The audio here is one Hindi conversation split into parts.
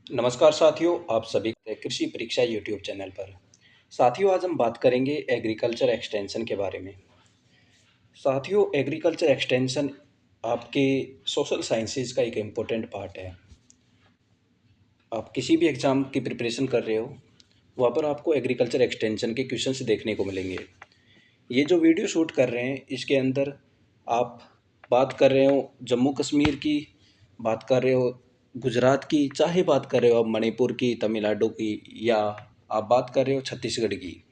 नमस्कार साथियों, आप सभी का कृषि परीक्षा यूट्यूब चैनल पर। साथियों, आज हम बात करेंगे एग्रीकल्चर एक्सटेंशन के बारे में। साथियों, एग्रीकल्चर एक्सटेंशन आपके सोशल साइंसेज का एक इम्पोर्टेंट पार्ट है। आप किसी भी एग्ज़ाम की प्रिपरेशन कर रहे हो, वहाँ पर आपको एग्रीकल्चर एक्सटेंशन के क्वेश्चंस देखने को मिलेंगे। ये जो वीडियो शूट कर रहे हैं, इसके अंदर आप बात कर रहे हो जम्मू कश्मीर की, बात कर रहे हो गुजरात की, चाहे बात कर रहे हो आप मणिपुर की, तमिलनाडु की, या आप बात कर रहे हो छत्तीसगढ़ की,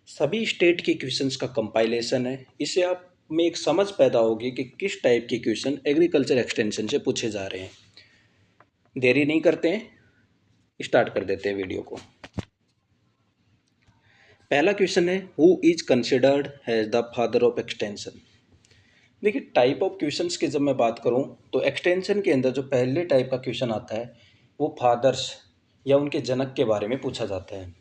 सभी स्टेट के क्वेश्चंस का कंपाइलेशन है। इससे आप में एक समझ पैदा होगी कि किस टाइप के क्वेश्चन एग्रीकल्चर एक्सटेंशन से पूछे जा रहे हैं। देरी नहीं करते हैं, स्टार्ट कर देते हैं वीडियो को। पहला क्वेश्चन है, who is considered as the father of extension. देखिए, टाइप ऑफ क्वेश्चंस की जब मैं बात करूं, तो एक्सटेंशन के अंदर जो पहले टाइप का क्वेश्चन आता है वो फादर्स या उनके जनक के बारे में पूछा जाता है।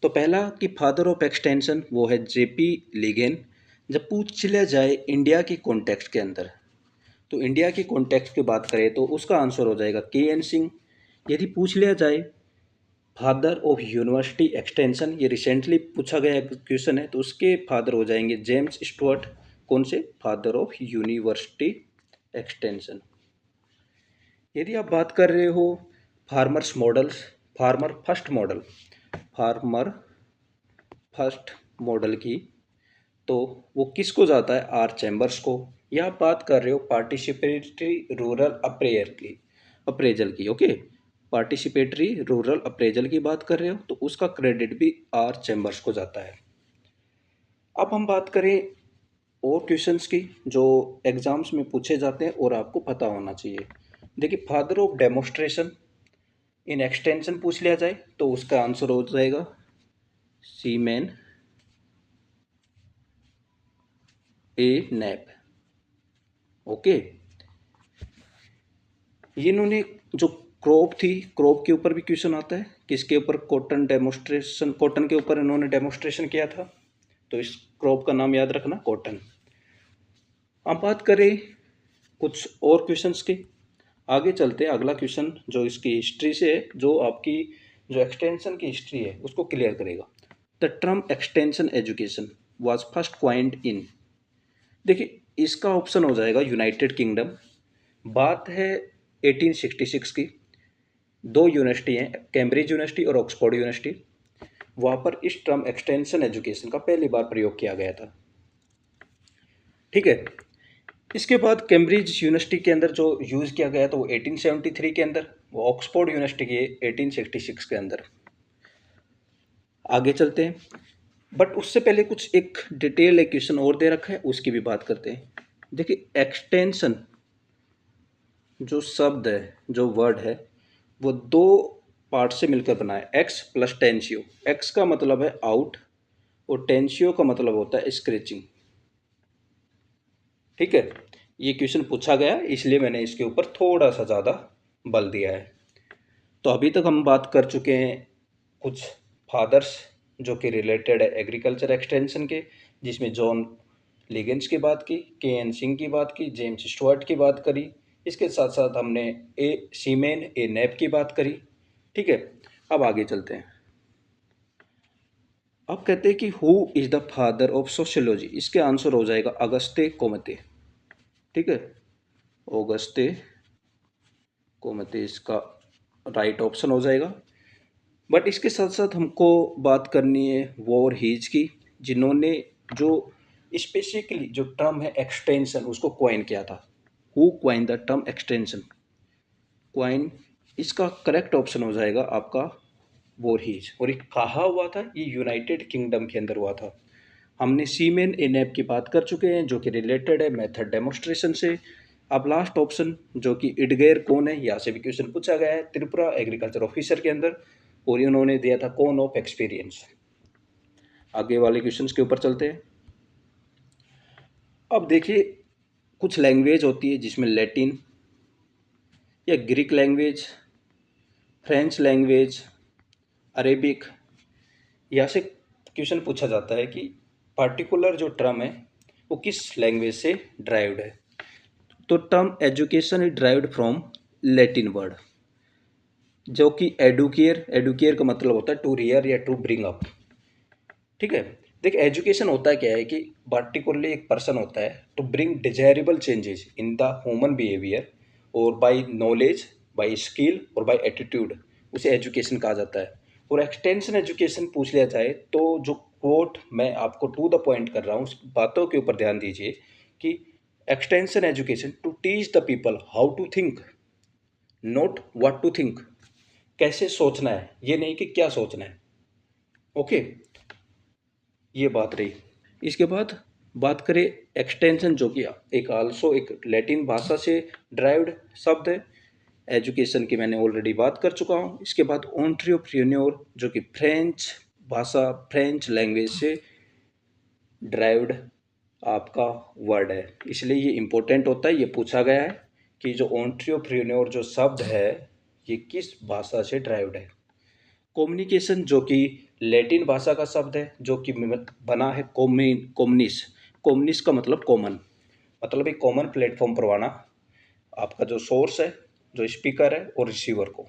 तो पहला कि फादर ऑफ एक्सटेंशन वो है जेपी लिगेन। जब पूछ लिया जाए इंडिया के कॉन्टेक्स्ट के अंदर, तो इंडिया के कॉन्टेक्स्ट की बात करें तो उसका आंसर हो जाएगा के एन सिंह। यदि पूछ लिया जाए फादर ऑफ यूनिवर्सिटी एक्सटेंशन, ये रिसेंटली पूछा गया क्वेश्चन है, तो उसके फादर हो जाएंगे जेम्स स्टुअर्ट। कौन से? Father of university extension. यदि आप बात कर रहे हो farmers models, farmer first model, farmer first model की, तो वो किसको जाता है? आर चैम्बर्स को। या आप बात कर रहे हो पार्टिसिपेटरी रूरल अप्रेजल की, ओके, पार्टिसिपेटरी रूरल अप्रेजल की बात कर रहे हो, तो उसका क्रेडिट भी आर चैम्बर्स को जाता है। अब हम बात करें और क्वेश्चंस की जो एग्जाम्स में पूछे जाते हैं और आपको पता होना चाहिए। देखिए, father of demonstration in extension पूछ लिया जाए तो उसका आंसर हो जाएगा सीमेन ए नैप, ओके। ये इन्होंने जो क्रॉप थी, क्रॉप के ऊपर भी क्वेश्चन आता है। किसके ऊपर? कॉटन डेमोस्ट्रेशन, कॉटन के ऊपर इन्होंने डेमोस्ट्रेशन किया था, तो इस क्रॉप का नाम याद रखना, कॉटन। अब बात करें कुछ और क्वेश्चंस की, आगे चलते हैं। अगला क्वेश्चन जो इसकी हिस्ट्री से है, जो आपकी जो एक्सटेंशन की हिस्ट्री है उसको क्लियर करेगा। The term extension education was first coined in. देखिए, इसका ऑप्शन हो जाएगा यूनाइटेड किंगडम। बात है 1866 की। दो यूनिवर्सिटी हैं, कैम्ब्रिज यूनिवर्सिटी और ऑक्सफोर्ड यूनिवर्सिटी। वहाँ पर इस टर्म एक्सटेंशन एजुकेशन का पहली बार प्रयोग किया गया था, ठीक है। इसके बाद कैम्ब्रिज यूनिवर्सिटी के अंदर जो यूज़ किया गया था वो 1873 के अंदर, वो ऑक्सफोर्ड यूनिवर्सिटी के 1866 के अंदर। आगे चलते हैं, बट उससे पहले कुछ एक डिटेल एक क्वेश्चन और दे रखा है, उसकी भी बात करते हैं। देखिए, एक्सटेंशन जो शब्द है, जो वर्ड है, वो दो पार्ट से मिलकर बना है, एक्स प्लस टेंशियो। एक्स का मतलब है आउट और टेंशियो का मतलब होता है स्क्रेचिंग, ठीक है। ये क्वेश्चन पूछा गया इसलिए मैंने इसके ऊपर थोड़ा सा ज़्यादा बल दिया है। तो अभी तक हम बात कर चुके हैं कुछ फादर्स जो कि रिलेटेड है एग्रीकल्चर एक्सटेंशन के, जिसमें जॉन लिगेंस की बात की, के एन सिंह की बात की, जेम्स स्टुअर्ट की बात करी। इसके साथ साथ हमने ए सीमेन ए नैप की बात करी, ठीक है। अब आगे चलते हैं। अब कहते हैं कि who is the father of sociology. इसके आंसर हो जाएगा अगस्ते कोमते, ठीक है। ऑगस्ते कोमते इसका राइट ऑप्शन हो जाएगा। बट इसके साथ साथ हमको बात करनी है वॉर हीज की, जिन्होंने जो स्पेसिफिकली जो टर्म है एक्सटेंशन उसको क्वाइन किया था। Who coin the term extension? Coin, इसका करेक्ट ऑप्शन हो जाएगा आपका वॉर हीज। और ये कहा हुआ था, ये यूनाइटेड किंगडम के अंदर हुआ था। हमने सीमेन एनएप की बात कर चुके हैं जो कि रिलेटेड है मेथड डेमोस्ट्रेशन से। अब लास्ट ऑप्शन जो कि इडगेर कौन है, यहाँ से भी क्वेश्चन पूछा गया है त्रिपुरा एग्रीकल्चर ऑफिसर के अंदर, और इन्होंने दिया था कौन ऑफ एक्सपीरियंस। आगे वाले क्वेश्चंस के ऊपर चलते हैं। अब देखिए, कुछ लैंग्वेज होती है जिसमें लैटिन या Greek language, French language, Arabic, यहाँ से क्वेश्चन पूछा जाता है कि पार्टिकुलर जो टर्म है वो किस लैंग्वेज से ड्राइव्ड है। तो term education is derived from Latin word. जो कि एडुकेयर का मतलब होता है टू रियर या टू ब्रिंग अप। ठीक है। देख एजुकेशन होता है क्या है कि पार्टिकुलरली एक पर्सन होता है to bring desirable changes in the human behaviour और बाय नॉलेज, बाय स्किल और बाय एटीट्यूड, उसे एजुकेशन कहा जाता है। और एक्सटेंशन एजुकेशन पूछ लिया जाए तो जो कोट मैं आपको टू द पॉइंट कर रहा हूँ उस बातों के ऊपर ध्यान दीजिए कि extension education to teach the people how to think, not what to think. कैसे सोचना है, ये नहीं कि क्या सोचना है। ओके, ये बात रही। इसके बाद बात करें एक्सटेंशन, जो कि एक आल्सो एक लैटिन भाषा से ड्राइव्ड शब्द है। एजुकेशन की मैंने ऑलरेडी बात कर चुका हूँ। इसके बाद एंटरप्रेन्योर, जो कि फ्रेंच भाषा, फ्रेंच लैंग्वेज से ड्राइव्ड आपका वर्ड है, इसलिए ये इम्पोर्टेंट होता है। ये पूछा गया है कि जो एंटरप्रेन्योर जो शब्द है ये किस भाषा से ड्राइव्ड है। कम्युनिकेशन, जो कि लैटिन भाषा का शब्द है, जो कि बना है कॉमनिस। कॉमनिस का मतलब कॉमन, मतलब एक कॉमन प्लेटफॉर्म पर आना आपका जो सोर्स है, जो स्पीकर है और रिसीवर को।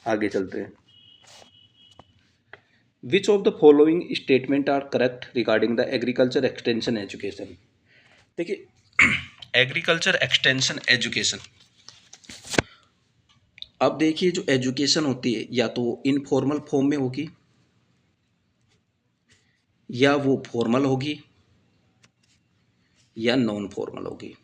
आगे चलते हैं। Which of the following statement are correct regarding the agriculture extension education. देखिए एग्रीकल्चर एक्सटेंशन एजुकेशन, अब देखिए जो एजुकेशन होती है या तो इनफॉर्मल फॉर्म में होगी या वो फॉर्मल होगी या नॉन फॉर्मल होगी।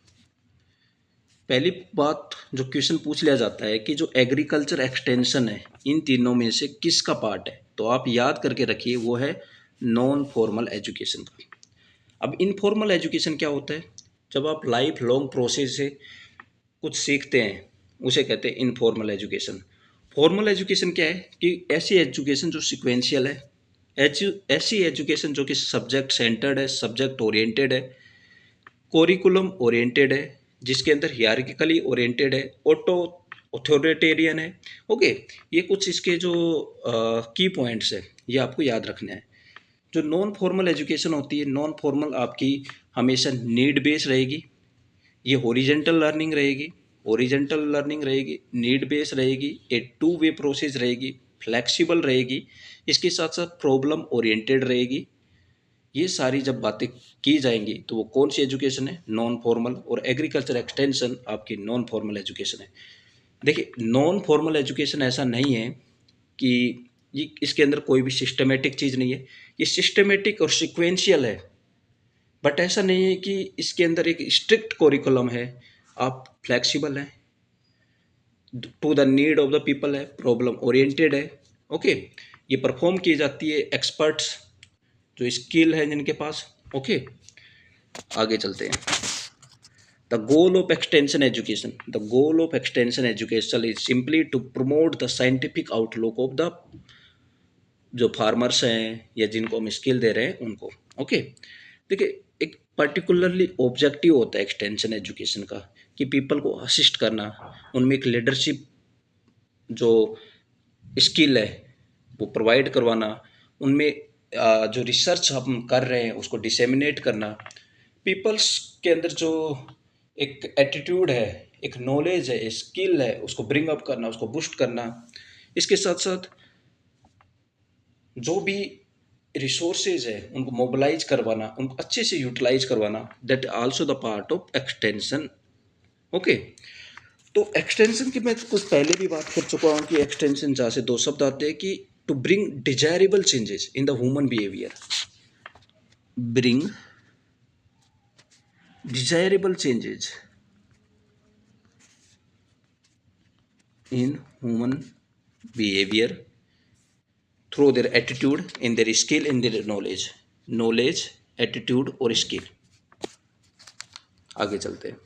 पहली बात जो क्वेश्चन पूछ लिया जाता है कि जो एग्रीकल्चर एक्सटेंशन है इन तीनों में से किसका पार्ट है, तो आप याद करके रखिए वो है नॉन फॉर्मल एजुकेशन का। अब इनफॉर्मल एजुकेशन क्या होता है, जब आप लाइफ लॉन्ग प्रोसेस से कुछ सीखते हैं उसे कहते हैं इनफॉर्मल एजुकेशन। फॉर्मल एजुकेशन क्या है कि ऐसी एजुकेशन जो सिक्वेंशियल है, ऐसी एजुकेशन जो कि सब्जेक्ट सेंटर्ड है, सब्जेक्ट ओरिएंटेड है, कोरिकुलम ओरिएंटेड है, जिसके अंदर हियरार्किकली ओरिएंटेड है, ऑटो ऑथोरिटेरियन है। ओके, ये कुछ इसके जो की पॉइंट्स है ये आपको याद रखने हैं। जो नॉन फॉर्मल एजुकेशन होती है, नॉन फॉर्मल आपकी हमेशा नीड बेस रहेगी, ये हॉरिजेंटल लर्निंग रहेगी, नीड बेस रहेगी, ए टू वे प्रोसेस रहेगी, फ्लेक्सिबल रहेगी, इसके साथ साथ प्रॉब्लम ओरिएंटेड रहेगी। ये सारी जब बातें की जाएंगी तो वो कौन सी एजुकेशन है, नॉन फॉर्मल। और एग्रीकल्चर एक्सटेंशन आपकी नॉन फॉर्मल एजुकेशन है। देखिए नॉन फॉर्मल एजुकेशन ऐसा नहीं है कि ये इसके अंदर कोई भी सिस्टमेटिक चीज़ नहीं है, ये सिस्टमेटिक और सिक्वेंशियल है, बट ऐसा नहीं है कि इसके अंदर एक स्ट्रिक्ट कोरिकुलम है। आप फ्लेक्सिबल हैं, to the need of the people है, प्रॉब्लम ओरिएंटेड है। ओके, ये परफॉर्म की जाती है एक्सपर्ट्स जो स्किल है जिनके पास। ओके, आगे चलते हैं। The goal of extension education, the goal of extension education is simply to promote the scientific outlook of the जो फार्मर्स हैं या जिनको हम स्किल दे रहे हैं उनको। ओके, देखिए एक पर्टिकुलरली ऑब्जेक्टिव होता है एक्सटेंशन एजुकेशन का कि पीपल को असिस्ट करना, उनमें एक लीडरशिप जो स्किल है वो प्रोवाइड करवाना, उनमें जो रिसर्च हम कर रहे हैं उसको डिसेमिनेट करना, पीपल्स के अंदर जो एक एटीट्यूड है, एक नॉलेज है, स्किल है, उसको ब्रिंग अप करना, उसको बूस्ट करना। इसके साथ साथ जो भी रिसोर्सेज है उनको मोबिलाइज करवाना, उनको अच्छे से यूटिलाइज करवाना, that also the part of extension. Okay, तो एक्सटेंशन की मैं कुछ पहले भी बात कर चुका हूँ कि एक्सटेंशन जहाँ से दो शब्द आते हैं कि to bring desirable changes in the human behaviour, bring desirable changes in human behavior through their attitude, in their skill, in their knowledge, attitude और skill। आगे चलते हैं।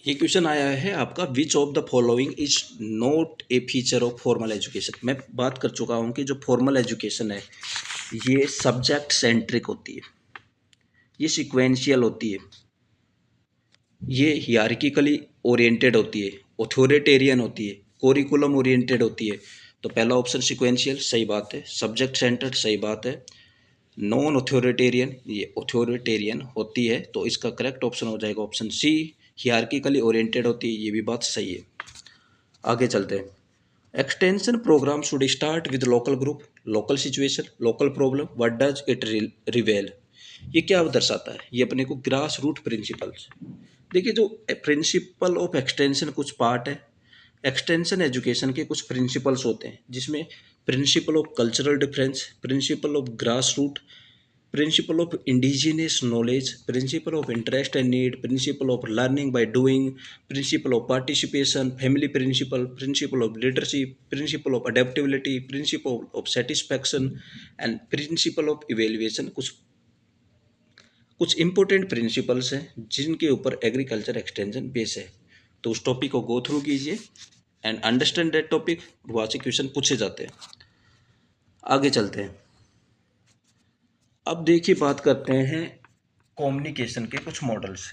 ये क्वेश्चन आया है आपका, विच of the following is not A feature of formal education. मैं बात कर चुका हूँ कि जो फॉर्मल एजुकेशन है ये सब्जेक्ट सेंट्रिक होती है, ये सिक्वेंशियल होती है, ये हियरार्किकली ओरिएंटेड होती है, ऑथोरिटेरियन होती है, कोरिकुलम ओरिएंटेड होती है। तो पहला ऑप्शन सिक्वेंशियल सही बात है, सब्जेक्ट सेंटर्ड सही बात है, नॉन ऑथोरिटेरियन ये ऑथोरिटेरियन होती है, तो इसका करेक्ट ऑप्शन हो जाएगा ऑप्शन सी, हियरार्किकली ओरिएंटेड होती है, ये भी बात सही है। आगे चलते हैं। Extension program should start with local group, local situation, local problem, what does it reveal. ये क्या दर्शाता है? ये अपने को ग्रास रूट प्रिंसिपल्स। देखिए, जो प्रिंसिपल ऑफ एक्सटेंशन कुछ पार्ट है, एक्सटेंशन एजुकेशन के कुछ प्रिंसिपल्स होते हैं, जिसमें principle of cultural difference, principle of grass root, principle of indigenous knowledge, principle of interest and need, principle of learning by doing, principle of participation, family principle, principle of leadership, principle of adaptability, principle of satisfaction and principle of evaluation. कुछ कुछ इंपॉर्टेंट प्रिंसिपल्स हैं जिनके ऊपर एग्रीकल्चर एक्सटेंशन बेस है। तो उस टॉपिक को गो थ्रू कीजिए एंड अंडरस्टैंड दैट टॉपिक, वहाँ से क्वेश्चन पूछे जाते हैं। आगे चलते हैं। अब देखिए, बात करते हैं कम्युनिकेशन के कुछ मॉडल्स।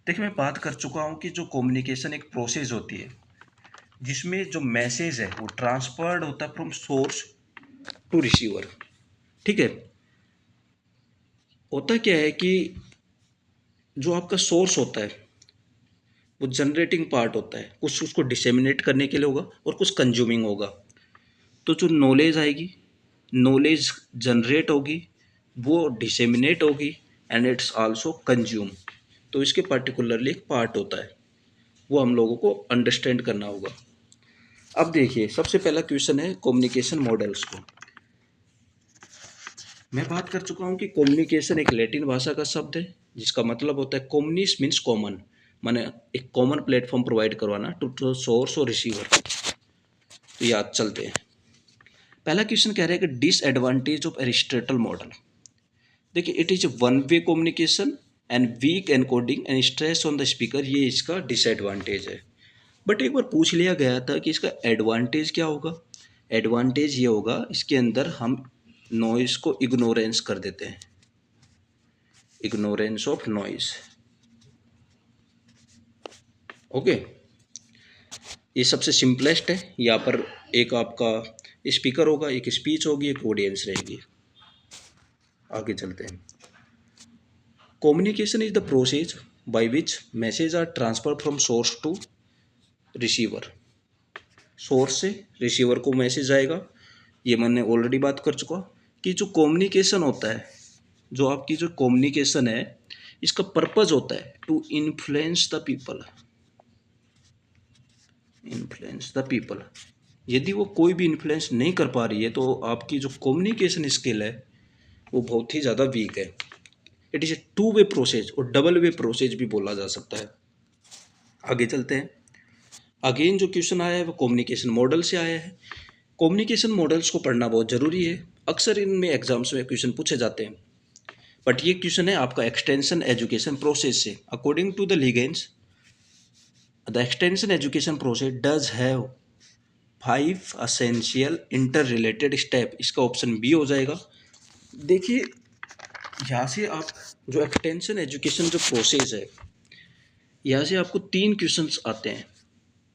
देखिए, मैं बात कर चुका हूँ कि जो कम्युनिकेशन एक प्रोसेस होती है जिसमें जो मैसेज है वो ट्रांसफर्ड होता है फ्रॉम सोर्स टू रिसीवर। ठीक है। होता क्या है कि जो आपका सोर्स होता है वो जनरेटिंग पार्ट होता है, कुछ उसको डिसेमिनेट करने के लिए होगा और कुछ कंज्यूमिंग होगा। तो जो नॉलेज आएगी, नॉलेज जनरेट होगी, वो डिसेमिनेट होगी एंड इट्स आल्सो कंज्यूम। तो इसके पर्टिकुलरली एक पार्ट होता है, वो हम लोगों को अंडरस्टैंड करना होगा। अब देखिए, सबसे पहला क्वेश्चन है कम्युनिकेशन मॉडल्स को। मैं बात कर चुका हूँ कि कम्युनिकेशन एक लैटिन भाषा का शब्द है जिसका मतलब होता है कम्युनिस मीन्स कॉमन, माने एक कॉमन प्लेटफॉर्म प्रोवाइड करवाना टू सोर्स और रिसीवर। तो याद चलते हैं। पहला क्वेश्चन कह रहा है कि डिसएडवांटेज ऑफ एरिस्टोटल मॉडल। देखिए, it is one way communication and weak encoding and stress on the speaker, ये इसका डिसएडवांटेज है। बट एक बार पूछ लिया गया था कि इसका एडवांटेज क्या होगा। एडवांटेज ये होगा, इसके अंदर हम नॉइस को इग्नोरेंस कर देते हैं, इग्नोरेंस ऑफ नॉइस। ओके, ये सबसे सिंपलेस्ट है। यहाँ पर एक आपका स्पीकर होगा, एक स्पीच होगी, एक ऑडियंस रहेगी। आगे चलते हैं। Communication is the process by which message are transfer from source to receiver. Source से रिसीवर को मैसेज आएगा। ये मैंने ऑलरेडी बात कर चुका कि जो कम्युनिकेशन होता है, जो आपकी जो कम्युनिकेशन है, इसका पर्पज होता है to influence the people, influence the people. यदि वो कोई भी इन्फ्लुएंस नहीं कर पा रही है तो आपकी जो कम्युनिकेशन स्किल है वो बहुत ही ज़्यादा वीक है। It is a two way process और डबल वे प्रोसेस भी बोला जा सकता है। आगे चलते हैं। अगेन जो क्वेश्चन आया है वो कम्युनिकेशन मॉडल से आया है। कम्युनिकेशन मॉडल्स को पढ़ना बहुत ज़रूरी है, अक्सर इनमें एग्जाम्स में क्वेश्चन पूछे जाते हैं। बट ये क्वेश्चन है आपका एक्सटेंशन एजुकेशन प्रोसेस से। According to the Leagans, the extension education process does have 5 essential interrelated step. इसका ऑप्शन बी हो जाएगा। देखिए, यहाँ से आप जो एक्सटेंशन एजुकेशन जो प्रोसेस है, यहाँ से आपको 3 क्वेश्चंस आते हैं।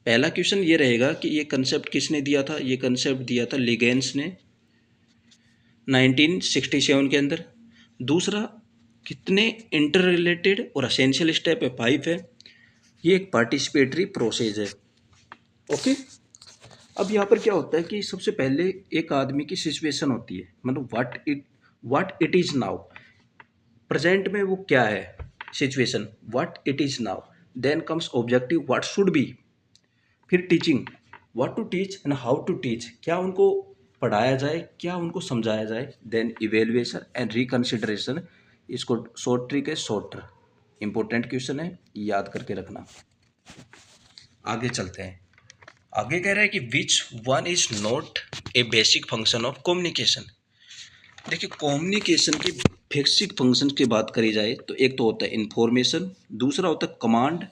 पहला क्वेश्चन ये रहेगा कि ये कंसेप्ट किसने दिया था। ये कंसेप्ट दिया था लिगेंस ने 1967 के अंदर। दूसरा, कितने इंटर रिलेटेड और असेंशियल स्टेप है, 5 है। ये एक पार्टिसिपेटरी प्रोसेस है। ओके। अब यहाँ पर क्या होता है कि सबसे पहले एक आदमी की सिचुएशन होती है, मतलब what it is now, present में वो क्या है situation, what it is now. Then comes objective, what should be. फिर teaching, what to teach and how to teach, क्या उनको पढ़ाया जाए, क्या उनको समझाया जाए। Then evaluation and reconsideration. इसको शॉर्ट ट्रिक है, शॉर्टर। इंपॉर्टेंट क्वेश्चन है, याद करके रखना। आगे चलते हैं। आगे कह रहा है कि which one is not A basic function of communication. देखिए, कम्युनिकेशन की बेसिक फंक्शन की बात करी जाए तो एक तो होता है इंफॉर्मेशन, दूसरा होता है कमांड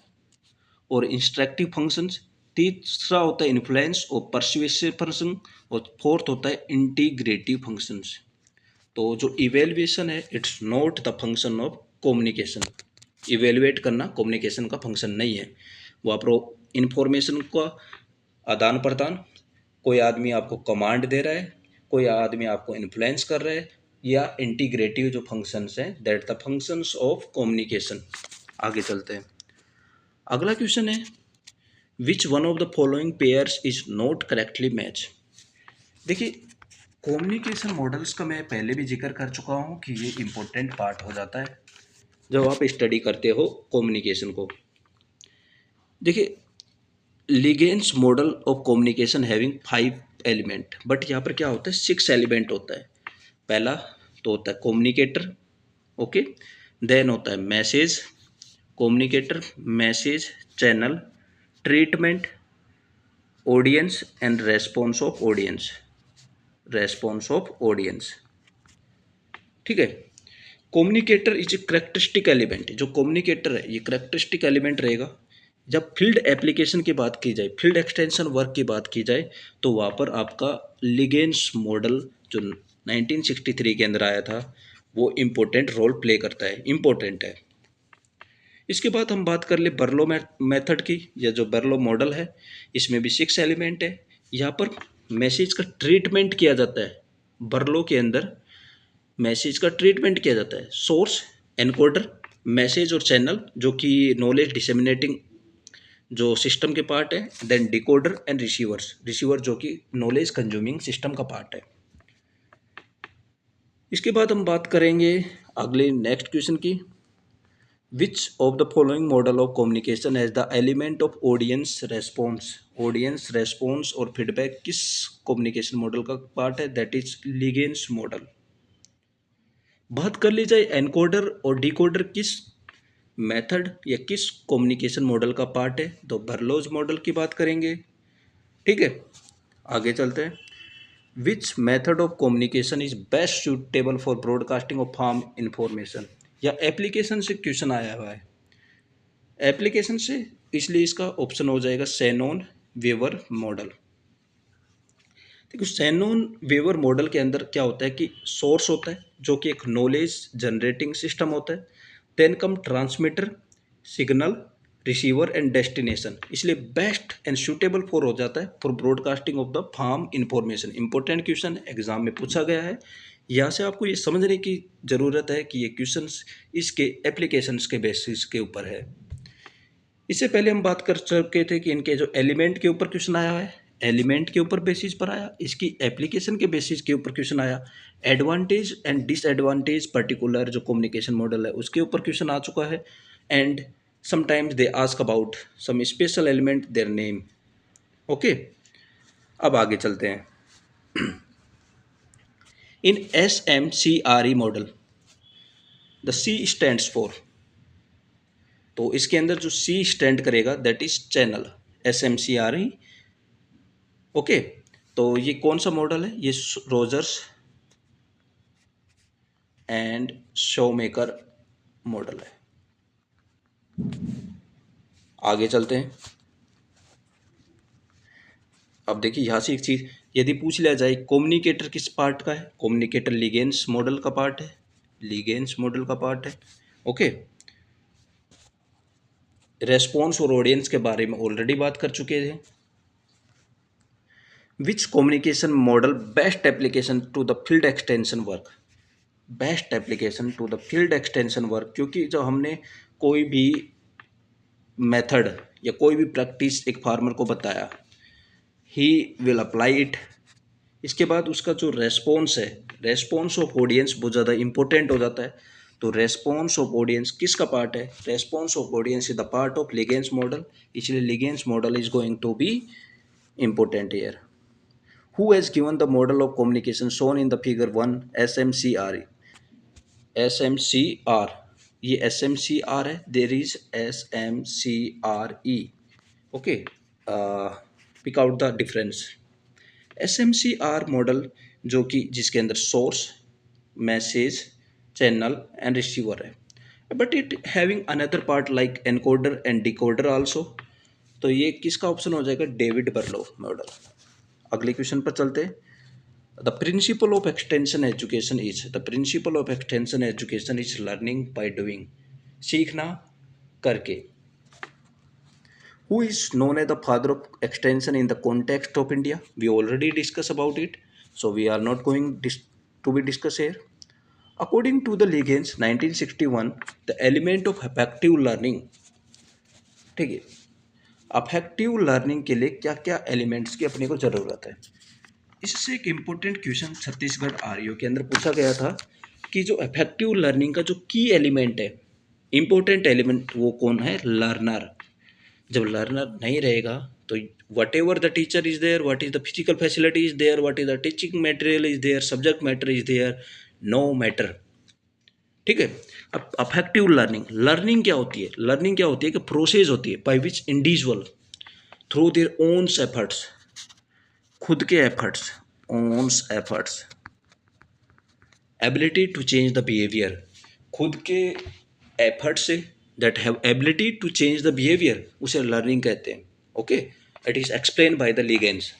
और इंस्ट्रक्टिव फंक्शंस, तीसरा होता है इन्फ्लुएंस और परsuasive फंक्शन, और फोर्थ होता है इंटीग्रेटिव फंक्शंस। तो जो इवेल्युएशन है, it's not the function of communication. Evaluate करना कम्युनिकेशन का फंक्शन नहीं है। वो आप इंफॉर्मेशन का आदान प्रदान, कोई आदमी आपको कमांड दे रहा है, कोई आदमी आपको इन्फ्लुएंस कर रहा है, या इंटीग्रेटिव जो फंक्शंस हैं, that the functions of communication. आगे चलते हैं। अगला क्वेश्चन है which one of the following pairs is not correctly match. देखिए कम्युनिकेशन मॉडल्स का मैं पहले भी जिक्र कर चुका हूँ कि ये इम्पोर्टेंट पार्ट हो जाता है जब आप स्टडी करते हो कम्युनिकेशन को। देखिए ligands model of communication having 5 element, but यहाँ पर क्या होता है 6 एलिमेंट होता है। पहला तो होता है कम्युनिकेटर, ओके, देन होता है message, communicator, message, channel, treatment, audience and response of audience, response of audience. ठीक है, communicator is a characteristic element. जो कम्युनिकेटर है ये करेक्टरिस्टिक एलिमेंट रहेगा। जब फील्ड एप्लीकेशन की बात की जाए, फील्ड एक्सटेंशन वर्क की बात की जाए, तो वहाँ पर आपका लिगेंस मॉडल जो 1963 के अंदर आया था वो इम्पोर्टेंट रोल प्ले करता है, इम्पोर्टेंट है। इसके बाद हम बात कर ले बर्लो मेथड की, या जो बर्लो मॉडल है इसमें भी 6 एलिमेंट है। यहाँ पर मैसेज का ट्रीटमेंट किया जाता है। बर्लो के अंदर मैसेज का ट्रीटमेंट किया जाता है। सोर्स, एनकोडर, मैसेज और चैनल जो कि नॉलेज डिसेमिनेटिंग जो सिस्टम के पार्ट है, then decoder and receivers, receiver जो कि नॉलेज कंज्यूमिंग सिस्टम का पार्ट है। इसके बाद हम बात करेंगे अगले नेक्स्ट क्वेश्चन की, which of the following model of communication as the element of audience response. Audience response और फीडबैक किस कम्युनिकेशन मॉडल का पार्ट है, दैट इज लिगेंस मॉडल। बात कर ली जाए एनकोडर और डिकोडर किस मेथड या किस कम्युनिकेशन मॉडल का पार्ट है, तो बर्लोज मॉडल की बात करेंगे। ठीक है, आगे चलते हैं। Which method of communication is best suitable for broadcasting of farm information. या एप्लीकेशन से क्वेश्चन आया हुआ है, एप्लीकेशन से, इसलिए इसका ऑप्शन हो जाएगा शैनॉन वेवर मॉडल। देखो शैनॉन वेवर मॉडल के अंदर क्या होता है कि सोर्स होता है जो कि एक नॉलेज जनरेटिंग सिस्टम होता है, then come transmitter, signal, receiver and destination, इसलिए बेस्ट एंड सूटेबल फॉर हो जाता है for broadcasting of the farm information. Important question exam में पूछा गया है। यहाँ से आपको ये समझने की ज़रूरत है कि ये क्वेश्चन इसके एप्लीकेशंस के बेसिस के ऊपर है। इससे पहले हम बात कर चुके थे कि इनके जो एलिमेंट के ऊपर क्वेश्चन आया है, एलिमेंट के ऊपर बेसिस पर आया, इसकी एप्लीकेशन के बेसिस के ऊपर क्वेश्चन आया, एडवांटेज एंड डिसएडवांटेज पर्टिकुलर जो कम्युनिकेशन मॉडल है उसके ऊपर क्वेश्चन आ चुका है, and sometimes they ask about some special element their name. Okay, अब आगे चलते हैं। In SMCRE model the C stands for, तो इसके अंदर जो C स्टैंड करेगा that is channel, SMCRE। Okay, तो ये कौन सा मॉडल है, ये रोजर्स एंड शोमेकर मॉडल है। आगे चलते हैं। अब देखिए यहाँ से एक चीज़ यदि पूछ लिया जाए कम्युनिकेटर किस पार्ट का है, कम्युनिकेटर लिगेंस मॉडल का पार्ट है, लिगेंस मॉडल का पार्ट है। ओके, रेस्पॉन्स और ऑडियंस के बारे में ऑलरेडी बात कर चुके थे। Which communication model best application to the field extension work, best application to the field extension work, क्योंकि जब हमने कोई भी मेथड या कोई भी प्रैक्टिस एक फार्मर को बताया, ही विल अप्लाई इट, इसके बाद उसका जो रेस्पॉन्स है, रेस्पॉन्स ऑफ ऑडियंस बहुत ज़्यादा इंपॉर्टेंट हो जाता है। तो रेस्पॉन्स ऑफ ऑडियंस किसका पार्ट है, response of audience is the part of Leagans model, इसलिए Leagans model is going to be important here. Who has given the model of communication shown in the figure 1 SMCRE, SMCR, ये SMCR है, there is SMCRE। Okay, pick out the difference. SMCR model जो कि जिसके अंदर source, message, channel and receiver है, but it having another part like encoder and decoder also, तो ये किसका ऑप्शन हो जाएगा, डेविड बर्लो मॉडल। अगले क्वेश्चन पर चलते हैं। The principle of extension education is, the principle of extension education is learning by doing, सीखना करके। Who is known as the father of extension in the context of India? We already discussed about it, so we are not going to be discussed here. According to the Liggins 1961, the element of effective learning, ठीक है। अफेक्टिव लर्निंग के लिए क्या क्या एलिमेंट्स की अपने को ज़रूरत है, इससे एक इम्पोर्टेंट क्वेश्चन छत्तीसगढ़ आरयू के अंदर पूछा गया था कि जो इफेक्टिव लर्निंग का जो की एलिमेंट है, इम्पोर्टेंट एलिमेंट, वो कौन है? लर्नर। जब लर्नर नहीं रहेगा तो whatever the teacher is there, what is the physical facility is there, what is the teaching material is there, subject matter is there, no matter. ठीक है। अब अफेक्टिव लर्निंग, लर्निंग क्या होती है? लर्निंग क्या होती है कि प्रोसेस होती है by which individual through their owns efforts, खुद के efforts, owns efforts, ability to change the behaviour, खुद के एफर्ट से that have ability to change the behaviour, उसे लर्निंग कहते हैं। Okay, it is explain by the Leagans.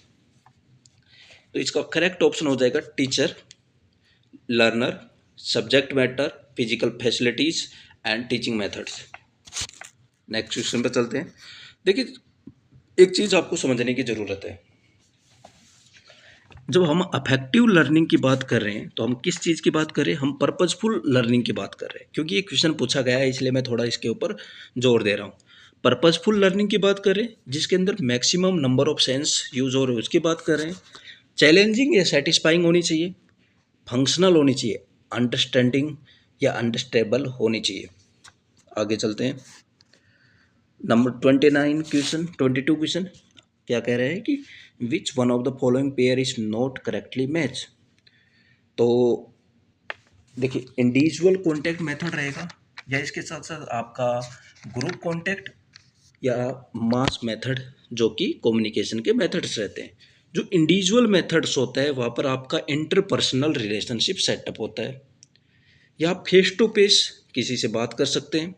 तो इसका करेक्ट ऑप्शन हो जाएगा teacher, learner, subject matter, physical facilities and teaching methods. Next question पर चलते हैं। देखिए, एक चीज़ आपको समझने की ज़रूरत है, जब हम अफेक्टिव लर्निंग की बात कर रहे हैं तो हम किस चीज़ की बात कर रहे हैं? हम पर्पजफुल लर्निंग की बात कर रहे हैं, क्योंकि ये क्वेश्चन पूछा गया है इसलिए मैं थोड़ा इसके ऊपर जोर दे रहा हूँ। पर्पजफुल लर्निंग की बात कर रहे हैं जिसके अंदर maximum number of sense use हो रहे हैं, उसकी बात कर रहे हैं। चैलेंजिंग या सेटिस्फाइंग होनी चाहिए, फंक्शनल होनी चाहिए, अंडरस्टैंडिंग या अंडरस्टैंडेबल होनी चाहिए। आगे चलते हैं। नंबर 29 क्वेश्चन, 22 क्वेश्चन क्या कह रहे हैं कि which one of the following pair is not correctly match. तो देखिए, इंडिविजुअल कॉन्टैक्ट मेथड रहेगा या इसके साथ साथ आपका ग्रुप कॉन्टैक्ट या मास मेथड, जो कि कम्युनिकेशन के मेथड्स रहते हैं। जो इंडिविजुअल मेथड्स होता है वहाँ पर आपका इंटरपर्सनल रिलेशनशिप सेटअप होता है, या आप फेस टू फेस किसी से बात कर सकते हैं।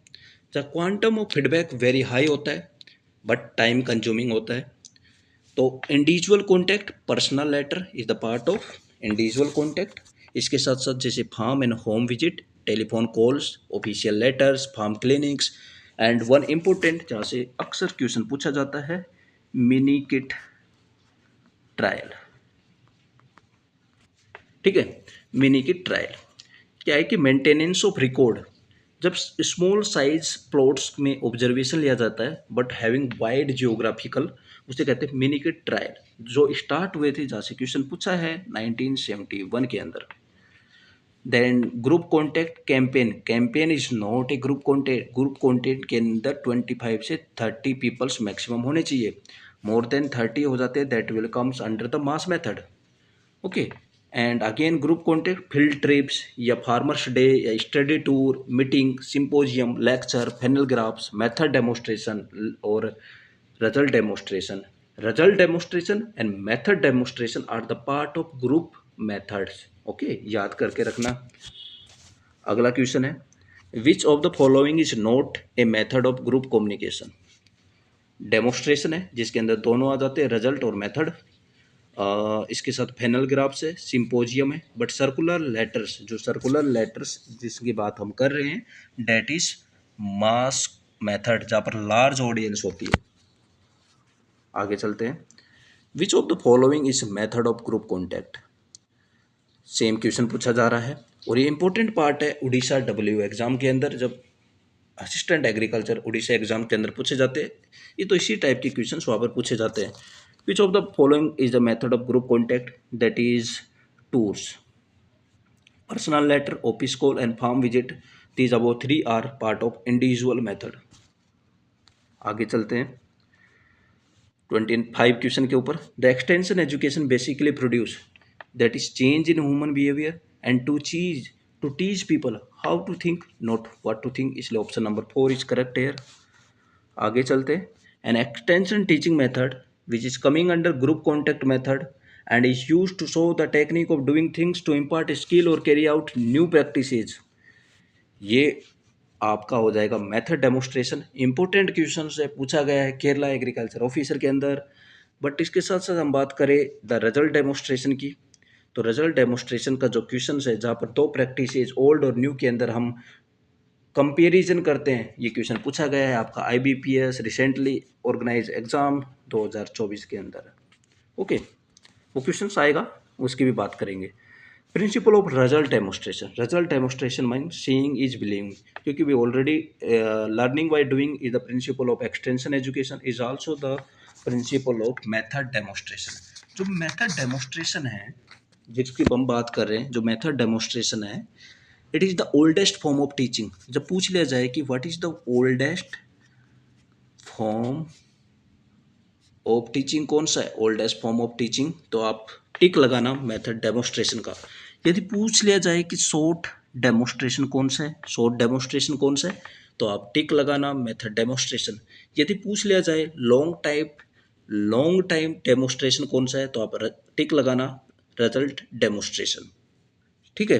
जहाँ quantum of feedback very high होता है बट टाइम कंज्यूमिंग होता है। तो individual contact, personal letter is the part of individual contact. इसके साथ साथ जैसे farm and home visit, telephone calls, official letters, farm clinics, and one important जहाँ से अक्सर क्वेश्चन पूछा जाता है, मिनी किट ट्रायल। ठीक है, मिनी किट ट्रायल क्या है कि मेंटेनेंस ऑफ रिकॉर्ड, जब स्मॉल साइज प्लॉट्स में ऑब्जर्वेशन लिया जाता है बट हैविंग वाइड जियोग्राफिकल, उसे कहते हैं मिनी किट ट्रायल, जो स्टार्ट हुए थे, जहाँ से क्वेश्चन पूछा है 1971 के अंदर। Then group contact campaign, campaign is not a group contact, group contact के अंदर 25 से 30 पीपल्स मैक्सिमम होने चाहिए। मोर देन 30 हो जाते हैं that will comes under the mass method. Okay, and again group contact, field trips या फार्मर्स डे या study tour, meeting, symposium, lecture, flannel graphs, method demonstration और result demonstration. Result demonstration and method demonstration are the part of group methods. Okay, याद करके रखना। अगला क्वेश्चन है, which of the following is not a method of group communication. Demonstration है जिसके अंदर दोनों आ जाते हैं, रिजल्ट और मेथड। इसके साथ फैनल ग्राफ्स है, सिंपोजियम है, बट सर्कुलर लेटर्स, जो सर्कुलर लेटर्स जिसकी बात हम कर रहे हैं, डेट इज मास मेथड, जहाँ पर लार्ज ऑडियंस होती है। आगे चलते हैं। Which of the following is method of group contact. Same question पूछा जा रहा है और ये इंपॉर्टेंट पार्ट है उड़ीसा डब्ल्यू एग्जाम के अंदर, जब असिस्टेंट एग्रीकल्चर उड़ीसा एग्जाम के अंदर पूछे जाते हैं, ये तो इसी टाइप के क्वेश्चन वहाँ पर पूछे जाते हैं। Which of the following is the method of group contact, that is tours, personal letter, office call and farm visit, these about 3 are part of individual method. आगे चलते हैं 25 क्वेश्चन के ऊपर। The extension education basically produce, that is change in human behaviour and to teach people how to think, not what to think, इसलिए option number 4 is correct here. आगे चलते हैं। An extension teaching method which is coming under group contact method and is use to show the technique of doing things to impart skill और कैरी आउट न्यू प्रैक्टिसेज, ये आपका हो जाएगा मेथड डेमोस्ट्रेशन। इंपॉर्टेंट क्वेश्चन से पूछा गया है केरला एग्रीकल्चर ऑफिसर के अंदर। बट इसके साथ साथ हम बात करें द रिजल्ट डेमोस्ट्रेशन की, तो रिजल्ट डेमोस्ट्रेशन का जो क्वेश्चन है जहाँ पर 2 प्रैक्टिसेज ओल्ड और न्यू के अंदर हम कंपेरिजन करते हैं, ये क्वेश्चन पूछा गया है आपका IBPS रिसेंटली ऑर्गेनाइज एग्जाम 2024 के अंदर। ओके, वो क्वेश्चन आएगा, उसकी भी बात करेंगे। Principle of result demonstration mean seeing is believing, क्योंकि we already learning by doing is the principle of extension education, is also the principle of method demonstration. जो मेथड डेमोस्ट्रेशन है जिसकी हम बात कर रहे हैं, जो मेथड डेमोस्ट्रेशन है, it is the oldest form of teaching. जब पूछ लिया जाए कि what is the oldest form of teaching, कौन सा है ओल्डेस्ट फॉर्म ऑफ टीचिंग, तो आप टिक लगाना मेथड डेमोस्ट्रेशन का। यदि पूछ लिया जाए कि शॉर्ट डेमोस्ट्रेशन कौन सा है, शॉर्ट डेमोस्ट्रेशन कौन सा है, तो आप टिक लगाना मेथड डेमोस्ट्रेशन। यदि पूछ लिया जाए लॉन्ग टाइम डेमोस्ट्रेशन कौन सा है, तो आप टिक लगाना रिजल्ट डेमोस्ट्रेशन। ठीक है।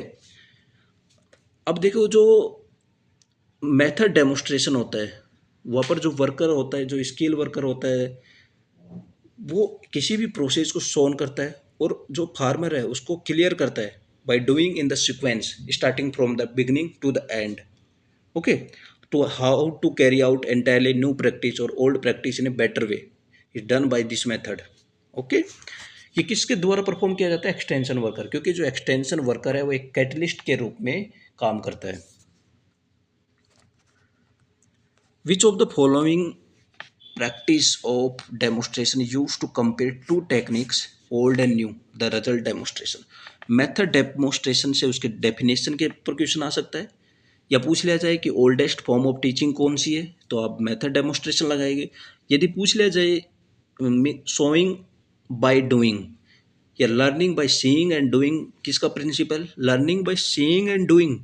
अब देखो, जो मेथड डेमोस्ट्रेशन होता है वहाँ पर जो वर्कर होता है, जो स्किल वर्कर होता है, वो किसी भी प्रोसेस को सोन करता है और जो फार्मर है उसको क्लियर करता है by doing in the sequence starting from the beginning to the end. Okay, to how to carry out entirely new practice और old practice in a better way is done by this method. Okay, ये किसके द्वारा परफॉर्म किया जाता है, एक्सटेंशन वर्कर, क्योंकि जो एक्सटेंशन वर्कर है वो एक कैटलिस्ट के रूप में काम करता है। Which of the following practice of demonstration used to compare two techniques old and new the result demonstration। Method demonstration से उसके डेफिनेशन के ऊपर क्वेश्चन आ सकता है, या पूछ लिया जाए कि ओल्डेस्ट फॉर्म ऑफ टीचिंग कौन सी है, तो आप मेथड डेमोस्ट्रेशन लगाएंगे। यदि पूछ लिया जाए शोइंग बाय डूइंग या learning by seeing and doing, किसका principle, learning by seeing and doing,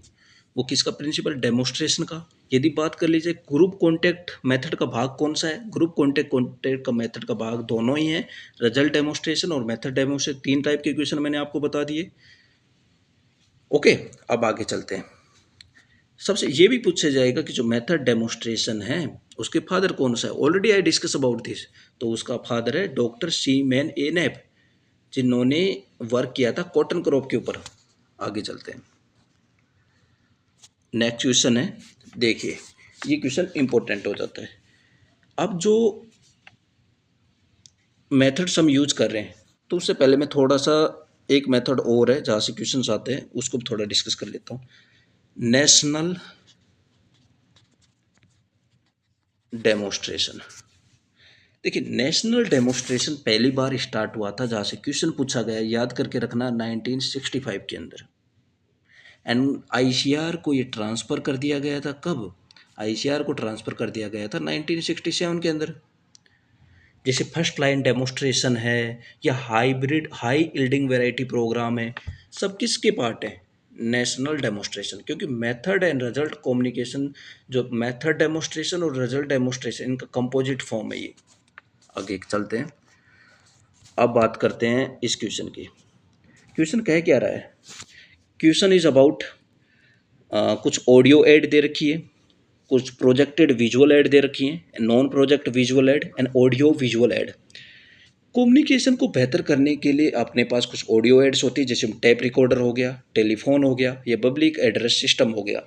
वो किसका प्रिंसिपल, डेमोस्ट्रेशन का। यदि बात कर लीजिए ग्रुप कॉन्टेक्ट मेथड का भाग कौन सा है, ग्रुप कॉन्टेक्ट का मेथड का भाग दोनों ही है, रिजल्ट डेमोस्ट्रेशन और मेथड डेमोस्ट्रेशन। तीन टाइप के क्वेश्चन मैंने आपको बता दिए। ओके, अब आगे चलते हैं। सबसे ये भी पूछा जाएगा कि जो मेथड डेमोस्ट्रेशन है उसके फादर कौन सा है, already I discuss about this, तो उसका फादर है डॉक्टर सीमैन ए नेप, जिन्होंने वर्क किया था कॉटन क्रॉप के ऊपर। आगे चलते हैं, नेक्स्ट क्वेश्चन है, देखिए ये क्वेश्चन इंपॉर्टेंट हो जाता है। अब जो मेथड्स हम यूज कर रहे हैं, तो उससे पहले मैं थोड़ा सा एक मेथड और है जहाँ से क्वेश्चंस आते हैं उसको भी थोड़ा डिस्कस कर लेता हूँ। National demonstration. देखिए, नेशनल डेमोस्ट्रेशन पहली बार स्टार्ट हुआ था जहाँ से क्वेश्चन पूछा गया, याद करके रखना, 1965 के अंदर। एंड आईसीआर को ये ट्रांसफ़र कर दिया गया था, कब, आईसीआर को ट्रांसफ़र कर दिया गया था 1967 के अंदर। जैसे फर्स्ट लाइन डेमोस्ट्रेशन है या hybrid high yielding variety programme है, सब किसके पार्ट है, नेशनल डेमोस्ट्रेशन, क्योंकि मेथड एंड रिजल्ट कम्युनिकेशन, जो मेथड डेमोस्ट्रेशन और रिजल्ट डेमोस्ट्रेशन, इनका कंपोजिट फॉर्म है ये। आगे चलते हैं, अब बात करते हैं इस क्वेश्चन की। क्वेश्चन कह क्या रहा है, क्वेश्चन इज अबाउट कुछ ऑडियो ऐड दे रखी है, कुछ प्रोजेक्टेड विजुअल ऐड दे रखी है, non project visual add and audio visual add. Communication को बेहतर करने के लिए अपने पास कुछ ऑडियो एड्स होती है, जैसे टैप रिकॉर्डर हो गया, टेलीफोन हो गया, या पब्लिक एड्रेस सिस्टम हो गया।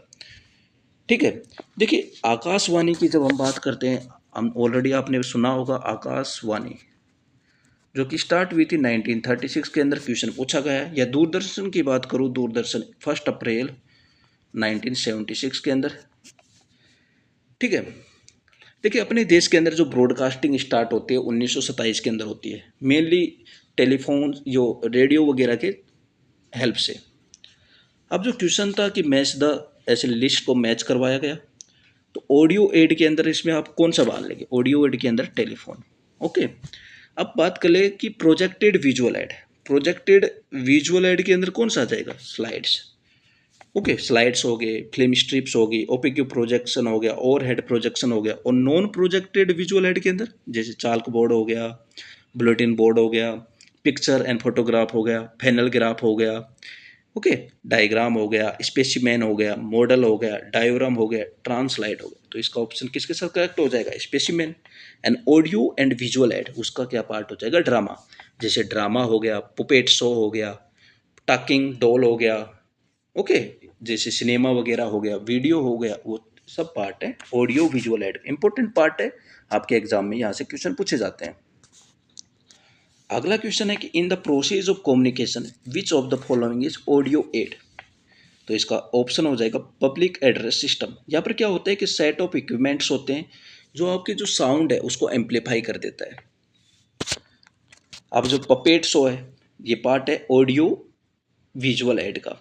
ठीक है। देखिए, आकाशवाणी की जब हम बात करते हैं, हम ऑलरेडी आपने सुना होगा आकाशवाणी, जो कि स्टार्ट हुई थी 1936 के अंदर, क्वेश्चन पूछा गया है। या दूरदर्शन की बात करूँ, दूरदर्शन 1 अप्रैल 1976 के अंदर। ठीक है। देखिए, अपने देश के अंदर जो ब्रॉडकास्टिंग स्टार्ट होती है 1927 के अंदर होती है, मेनली टेलीफोन, जो रेडियो वगैरह के हेल्प से। अब जो क्वेश्चन था कि मैच द, ऐसे लिस्ट को मैच करवाया गया, तो ऑडियो एड के अंदर इसमें आप कौन सा बात लेंगे, ऑडियो एड के अंदर टेलीफोन। ओके, अब बात कर ले कि projected visual add, projected visual add के अंदर कौन सा आ जाएगा, स्लाइड्स। ओके, स्लाइड्स हो गए, फिल्म स्ट्रिप्स होगी, ओपीक्यू प्रोजेक्शन हो गया, ओवर हेड प्रोजेक्शन हो गया। और नॉन प्रोजेक्टेड विजुअल एड के अंदर जैसे चाल्क बोर्ड हो गया, बुलेटिन बोर्ड हो गया, पिक्चर एंड फोटोग्राफ हो गया, पैनल ग्राफ हो गया, ओके, डायग्राम हो गया, स्पेसिमेन हो गया, मॉडल हो गया, डायोग्राम हो गया, ट्रांसलाइट हो गया। तो इसका ऑप्शन किसके साथ करेक्ट हो जाएगा, specimen. And audio and visual add, उसका क्या पार्ट हो जाएगा, ड्रामा। जैसे ड्रामा हो गया, पुपेट शो हो गया, टॉकिंग डॉल हो गया, ओके, जैसे सिनेमा वगैरह हो गया, वीडियो हो गया, वो सब पार्ट है audio visual add, important part है आपके एग्जाम में, यहाँ से क्वेश्चन पूछे जाते हैं। अगला क्वेश्चन है कि in the process of communication which of the following is audio aid. तो इसका ऑप्शन हो जाएगा पब्लिक एड्रेस सिस्टम। यहाँ पर क्या होता है कि सेट ऑफ इक्विपमेंट्स होते हैं जो आपके जो साउंड है उसको एम्पलीफाई कर देता है। अब जो पपेट शो है ये पार्ट है ऑडियो विजुअल एड का।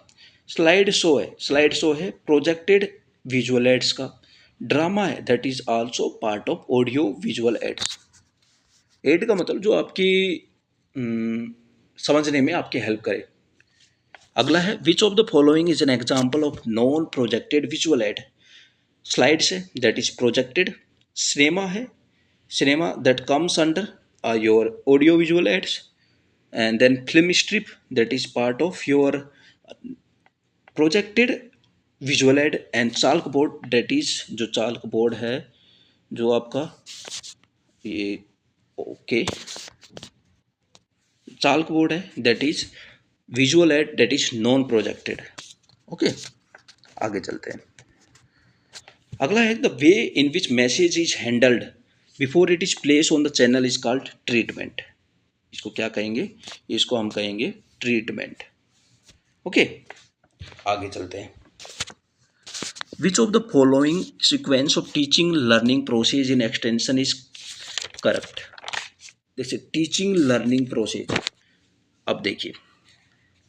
स्लाइड शो है प्रोजेक्टेड विजुअल एड्स का। ड्रामा है that is also part of audio visual aids. Aid का मतलब जो आपकी समझने में आपकी हेल्प करे। अगला है which of the following is an example of non projected visual aid. Slides है that is projected. Cinema that comes under your audio visual aids. And then film strip that is part of your projected visual aid. And chalk board that is जो चाल्क बोर्ड है जो आपका ये ओके चाल्क बोर्ड है that is visual aid that is non projected. Okay आगे चलते हैं। अगला है the way in which message is handled before it is place on the channel is called treatment. इसको क्या कहेंगे, इसको हम कहेंगे ट्रीटमेंट। ओके आगे चलते हैं। Which of the following sequence of teaching learning process in extension is correct. जैसे टीचिंग लर्निंग प्रोसेस, अब देखिए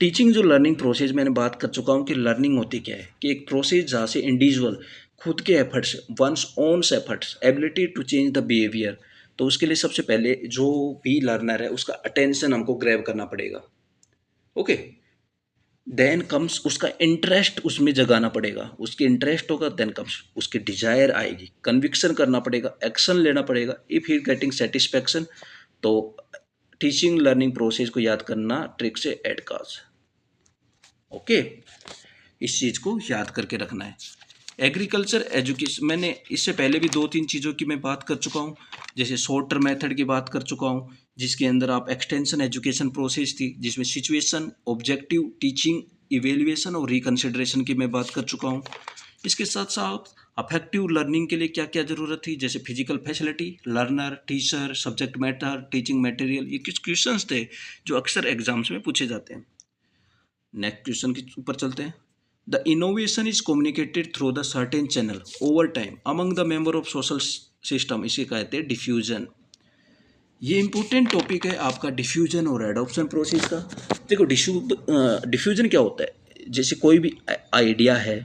टीचिंग जो लर्निंग प्रोसेस मैंने बात कर चुका हूँ कि लर्निंग होती क्या है कि एक प्रोसेस जहाँ से इंडिविजुअल खुद के efforts one's own's efforts ability to change the behaviour. तो उसके लिए सबसे पहले जो भी लर्नर है उसका अटेंशन हमको ग्रैब करना पड़ेगा। ओके देन कम्स उसका इंटरेस्ट उसमें जगाना पड़ेगा। उसकी इंटरेस्ट होगा देन कम्स उसकी डिजायर आएगी, कन्विक्शन करना पड़ेगा, एक्शन लेना पड़ेगा। इफ ही गेटिंग सेटिस्फैक्शन तो टीचिंग लर्निंग प्रोसेस को याद करना ट्रिक से एड काज। ओके इस चीज़ को याद करके रखना है। एग्रीकल्चर एजुकेशन मैंने इससे पहले भी 2-3 चीज़ों की मैं बात कर चुका हूँ। जैसे शॉर्टर मेथड की बात कर चुका हूँ जिसके अंदर आप एक्सटेंशन एजुकेशन प्रोसेस थी जिसमें सिचुएशन ऑब्जेक्टिव टीचिंग इवेल्युएशन और रिकन्सिडरेशन की मैं बात कर चुका हूँ। इसके साथ साथ अफेक्टिव लर्निंग के लिए क्या क्या ज़रूरत थी, जैसे physical facility, learner, teacher, subject matter, teaching material, ये कुछ क्वेश्चंस थे जो अक्सर एग्जाम्स में पूछे जाते हैं। नेक्स्ट क्वेश्चन के ऊपर चलते हैं। The innovation is communicated through the certain channel over time among the member of social system, इसे कहते हैं डिफ्यूजन। ये इंपॉर्टेंट टॉपिक है आपका डिफ्यूजन और एडॉप्शन प्रोसेस का। देखो डिफ्यूजन क्या होता है, जैसे कोई भी आइडिया है,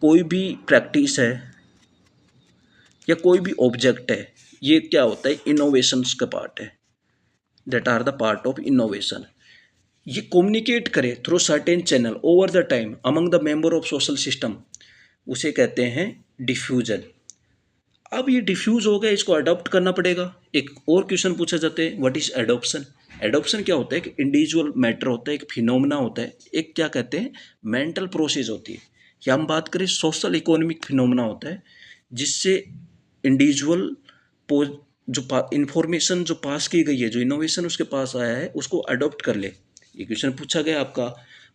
कोई भी प्रैक्टिस है या कोई भी ऑब्जेक्ट है, ये क्या होता है इनोवेशंस का पार्ट है, that are the part of innovation. ये कम्युनिकेट करे through certain channel over the time among the member of social system, उसे कहते हैं डिफ्यूजन। अब ये डिफ्यूज हो गया, इसको अडॉप्ट करना पड़ेगा। एक और क्वेश्चन पूछा जाता है व्हाट इज एडॉप्शन। एडॉप्शन क्या होता है कि इंडिविजुअल मैटर होता है, एक फिनोमेना होता है, एक क्या कहते हैं मेंटल प्रोसेस होती है, या हम बात करें सोशल इकोनॉमिक फिनोमेना होता है जिससे इंडिविजुअल जो इंफॉर्मेशन जो पास की गई है, जो इनोवेशन उसके पास आया है उसको अडॉप्ट कर ले। ये क्वेश्चन पूछा गया आपका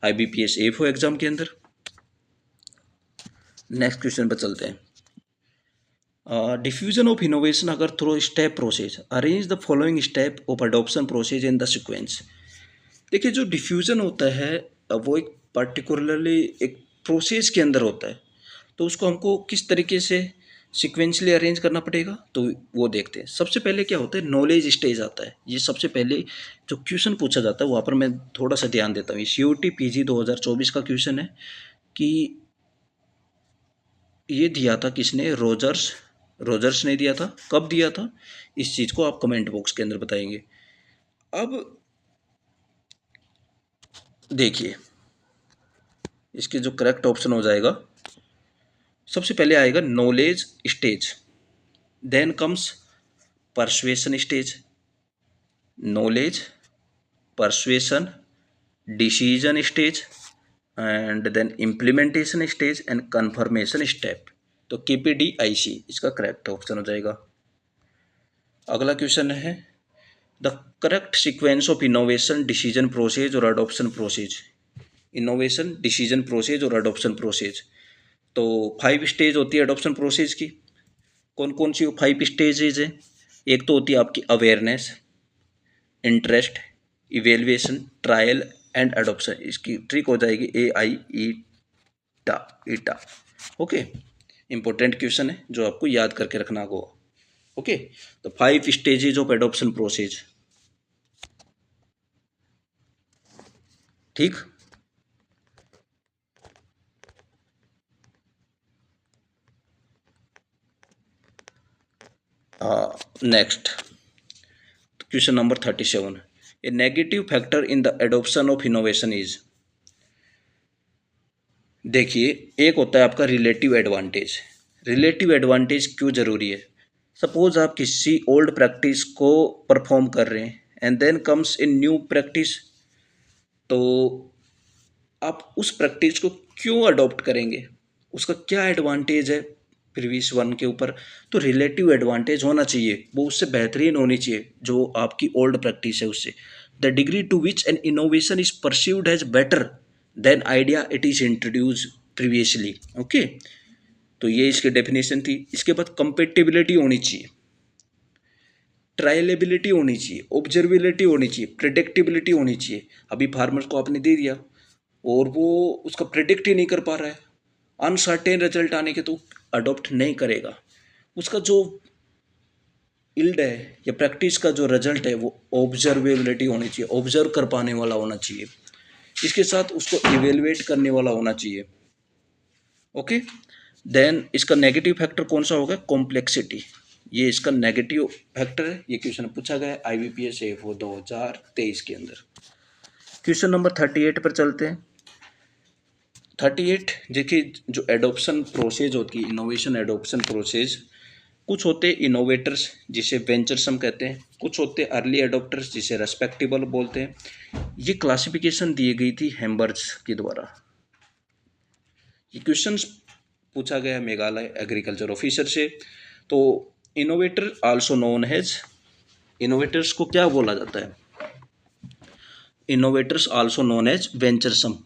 IBPS AFO एग्जाम के अंदर। नेक्स्ट क्वेश्चन पर चलते हैं। डिफ्यूजन ऑफ इनोवेशन अगर through step process, arrange the following step of adoption process in the sequence. देखिए जो डिफ्यूजन होता है वो एक पर्टिकुलरली एक प्रोसेस के अंदर होता है, तो उसको हमको किस तरीके से सिक्वेंशली अरेंज करना पड़ेगा तो वो देखते हैं। सबसे पहले क्या होता है नॉलेज स्टेज आता है। ये सबसे पहले जो क्वेश्चन पूछा जाता है वहाँ पर मैं थोड़ा सा ध्यान देता हूँ। ये COT PG 2024 का क्वेश्चन है कि ये दिया था किसने, रोजर्स ने दिया था। कब दिया था इस चीज़ को आप कमेंट बॉक्स के अंदर बताएंगे। अब देखिए इसके जो करेक्ट ऑप्शन हो जाएगा, सबसे पहले आएगा knowledge stage, then comes persuasion stage, knowledge, persuasion, decision stage and then implementation stage and confirmation step. तो KPDIC इसका करेक्ट ऑप्शन हो जाएगा। अगला क्वेश्चन है the correct sequence of innovation, decision process और adoption process. Innovation, decision process और अडॉप्शन प्रोसेस, तो 5 स्टेज होती है अडॉप्शन प्रोसेस की। कौन कौन सी 5 स्टेजेज है, एक तो होती है आपकी awareness, interest, evaluation, trial and adoption. इसकी ट्रिक हो जाएगी ईटा ईटा। ओके, इंपॉर्टेंट क्वेश्चन है जो आपको याद करके रखना होगा। ओके, तो 5 स्टेजेज ऑफ एडॉप्शन प्रोसेस। ठीक, next question number 37। A negative factor in the adoption of innovation is. देखिए, एक होता है आपका रिलेटिव एडवांटेज। रिलेटिव एडवांटेज क्यों ज़रूरी है? सपोज आप किसी ओल्ड प्रैक्टिस को परफॉर्म कर रहे हैं and then comes in new practice, तो आप उस प्रैक्टिस को क्यों अडॉप्ट करेंगे? उसका क्या एडवांटेज है प्रीवियस वन के ऊपर? तो रिलेटिव एडवांटेज होना चाहिए, वो उससे बेहतरीन होनी चाहिए जो आपकी ओल्ड प्रैक्टिस है उससे। The degree to which an innovation is perceived as better than idea it is introduce previously. Okay, तो ये इसकी डेफिनेशन थी। इसके बाद कंपेटिबिलिटी होनी चाहिए, ट्रायलेबिलिटी होनी चाहिए, ऑब्जर्वेबिलिटी होनी चाहिए, प्रिडिक्टेबिलिटी होनी चाहिए। अभी फार्मर को आपने दे दिया और वो उसका प्रिडिक्ट ही नहीं कर पा रहा है, अनसर्टेन रिजल्ट आने के तो अडॉप्ट नहीं करेगा। उसका जो इल्ड है या प्रैक्टिस का जो रिजल्ट है वो ऑब्जर्वेबिलिटी होनी चाहिए, ऑब्जर्व कर पाने वाला होना चाहिए। इसके साथ उसको इवेलुएट करने वाला होना चाहिए। ओके, देन इसका नेगेटिव फैक्टर कौन सा होगा? कॉम्प्लेक्सिटी। ये इसका नेगेटिव फैक्टर है। ये क्वेश्चन पूछा गया है IBPS AFO 2023 के अंदर। क्वेश्चन नंबर 38 पर चलते हैं। 38 देखिए, जो एडॉप्शन प्रोसेस होती है, इनोवेशन एडॉप्शन प्रोसेस, कुछ होते इनोवेटर्स जिसे वेंचरसम कहते हैं, कुछ होते अर्ली एडॉप्टर्स जिसे रेस्पेक्टेबल बोलते हैं। ये क्लासिफिकेशन दी गई थी हेम्बर्स के द्वारा। ये क्वेश्चन पूछा गया है मेघालय एग्रीकल्चर ऑफिसर से। तो innovator also known has, innovators को क्या बोला जाता है? Innovators also known as venturesome.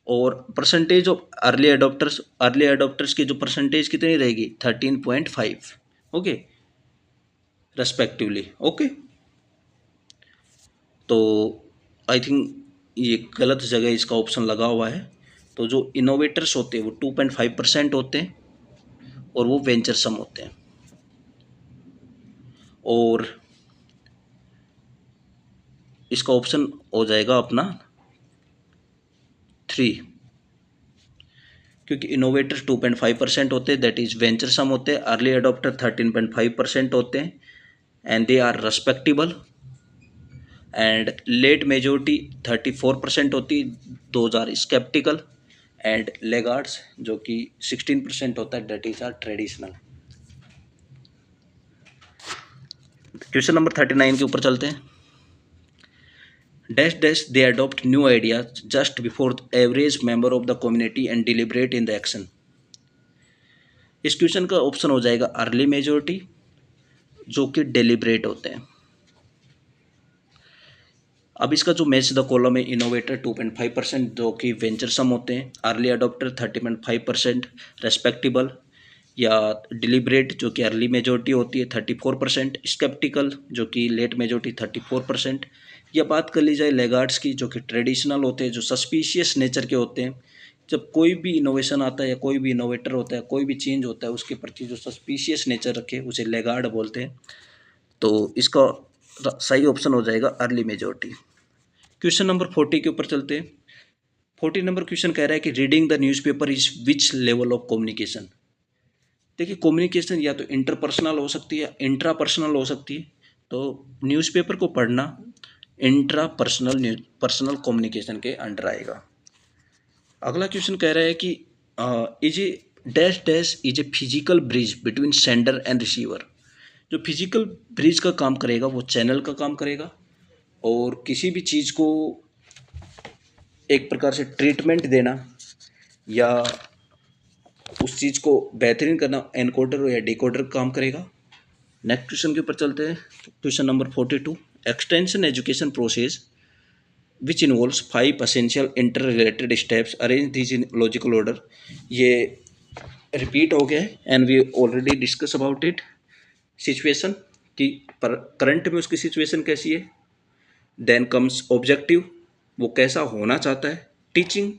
और percentage of early adopters, early adopters की जो परसेंटेज कितनी रहेगी? 13.5। Okay, respectively. ओके, तो आई थिंक ये गलत जगह इसका ऑप्शन लगा हुआ है। तो जो इनोवेटर्स होते हैं वो 2.5% होते हैं और वो वेंचरसम होते हैं। और इसका ऑप्शन हो जाएगा अपना 3, क्योंकि इनोवेटर्स 2.5% होते हैं, दैट इज वेंचरसम होते हैं। अर्ली अडॉप्टर 13.5% होते हैं and they are respectable. And late majority 34% होती, those are sceptical. And laggards जो कि 16% होता है, that is are traditional. Question number 39 के ऊपर चलते हैं। Dash dash they adopt new ideas just before average member of the community and deliberate in the action. इस क्वेश्चन का ऑप्शन हो जाएगा अर्ली मेजोरिटी, जो कि डेलिब्रेट होते हैं। अब इसका जो मैच द कॉलम है, इनोवेटर 2.5% जो कि वेंचरसम होते हैं, अर्ली अडॉप्टर 30.5%, रेस्पेक्टेबल या डिलिब्रेट जो कि अर्ली मेजोरिटी होती है 34%, स्केप्टिकल जो कि लेट मेजोरिटी 34%। या बात कर ली जाए लेगार्ड्स की, जो कि ट्रेडिशनल होते हैं, जो सस्पिशियस नेचर के होते हैं। जब कोई भी इनोवेशन आता है या कोई भी इनोवेटर होता है, कोई भी चेंज होता है, उसके प्रति जो सस्पिशियस नेचर रखे उसे लेगार्ड बोलते हैं। तो इसका सही ऑप्शन हो जाएगा अर्ली मेजोरिटी। क्वेश्चन नंबर 40 के ऊपर चलते हैं। 40 नंबर क्वेश्चन कह रहा है कि reading the newspaper is which level of communication. देखिए, कम्युनिकेशन या तो इंटरपर्सनल हो सकती है, इंट्रापर्सनल हो सकती है। तो न्यूज़पेपर को पढ़ना इंट्रापर्सनल पर्सनल कम्युनिकेशन के अंडर आएगा। अगला क्वेश्चन कह रहा है कि is a dash dash is a physical bridge between sender and receiver. जो फिजिकल ब्रिज का काम करेगा वो चैनल का काम करेगा, और किसी भी चीज़ को एक प्रकार से ट्रीटमेंट देना या उस चीज़ को बेहतरीन करना एनकोडर या डिकोडर काम करेगा। नेक्स्ट क्वेश्चन के ऊपर चलते हैं। Question number 42। Extension education process which involves 5 essential interrelated steps arrange this in logical order. ये रिपीट हो गया है and we already discuss about it. Situation कि पर करंट में उसकी सिचुएशन कैसी है, देन कम्स ऑब्जेक्टिव, वो कैसा होना चाहता है, टीचिंग,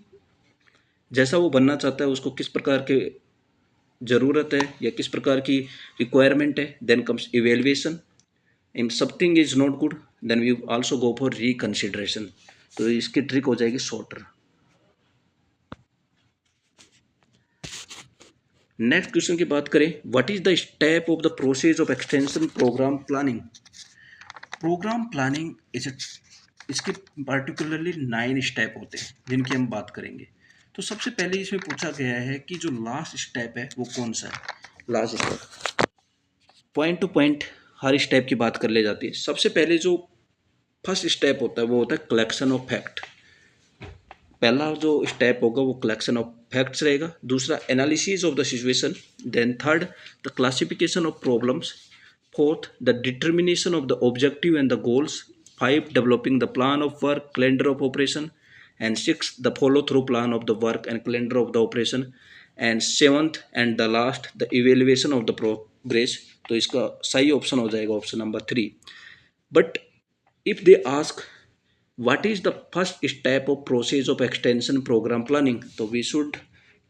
जैसा वो बनना चाहता है उसको किस प्रकार के ज़रूरत है या किस प्रकार की रिक्वायरमेंट है। Then comes evaluation, if something is not good then we also go for reconsideration. तो इसकी ट्रिक हो जाएगी शॉर्टर। नेक्स्ट क्वेश्चन की बात करें, what is the step of the process of extension programme planning. Programme planning is इसके पार्टिकुलरली 9 स्टेप होते हैं जिनकी हम बात करेंगे। तो सबसे पहले इसमें पूछा गया है कि जो लास्ट स्टेप है वो कौन सा है। Last step point to point हर स्टेप की बात कर ले जाती है। सबसे पहले जो फर्स्ट स्टेप होता है वो होता है कलेक्शन ऑफ फैक्ट। पहला जो स्टेप होगा वो कलेक्शन ऑफ फैक्ट्स रहेगा। दूसरा analysis of the situation. Then third the classification of problems. Fourth the determination of the objective and the goals. Five developing the plan of work calendar of operation. And six the follow through plan of the work and calendar of the operation. And seventh and the last the evaluation of the progress. तो इसका सही ऑप्शन हो जाएगा option number 3। But if they ask what is the first step of process of extension program planning, so we should